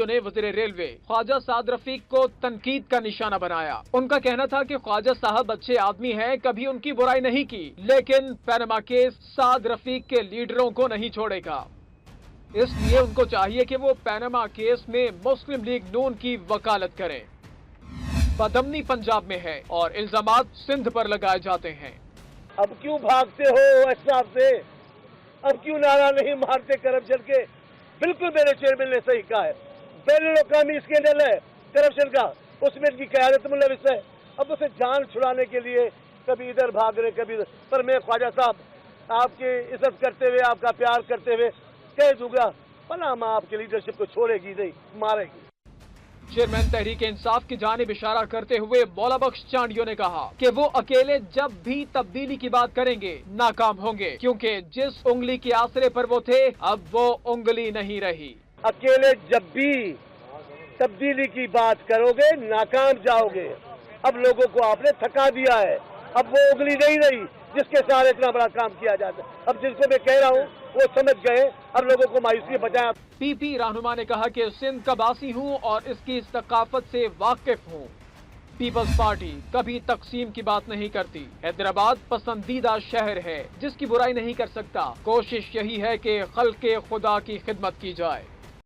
चांडियों ने वज़ीर रेलवे ख्वाजा साद रफीक को तनकीद का निशाना बनाया। उनका कहना था कि ख्वाजा साहब अच्छे आदमी हैं, कभी उनकी बुराई नहीं की, लेकिन पैनमा केस साद रफीक के लीडरों को नहीं छोड़ेगा। इसलिए उनको चाहिए कि वो पैनमा केस में मुस्लिम लीग नून की वकालत करें। बदमनी पंजाब में है और इल्जामात सिंध पर लगाए जाते हैं। अब क्यों भागते हो एहसाब से? अब क्यों नारा नहीं मारते करप्शन के? बिल्कुल मेरे चेयरमैन ने सही कहा है, बैनुल-अक़वामी स्कैंडल है करप्शन का, उसमें इनकी क़यादत मुलविस है। अब उसे जान छुड़ाने के लिए कभी इधर भाग रहे कभी इधर। पर मैं ख्वाजा साहब आपकी इज्जत करते हुए, आपका प्यार करते हुए कह दूंगा, पनामा आपकी लीडरशिप को छोड़ेगी नहीं, मारेगी। चेयरमैन तहरीक इंसाफ की जानिब इशारा करते हुए मौला बख्श चांडियों ने कहा कि वो अकेले जब भी तब्दीली की बात करेंगे नाकाम होंगे, क्योंकि जिस उंगली के आसरे पर वो थे अब वो उंगली नहीं रही। अकेले जब भी तब्दीली की बात करोगे नाकाम जाओगे। अब लोगों को आपने थका दिया है, अब वो उंगली नहीं रही जिसके सहारे इतना बड़ा काम किया जाता है। अब जिनको मैं कह रहा हूँ वो समझ गए, अब लोगों को मायूसी बचाया। पीपी रहनुमा ने कहा कि सिंध का बासी हूँ और इसकी सकाफत से वाकिफ हूँ। पीपल्स पार्टी कभी तकसीम की बात नहीं करती। हैदराबाद पसंदीदा शहर है जिसकी बुराई नहीं कर सकता। कोशिश यही है कि खल्क़े खुदा की खिदमत की जाए।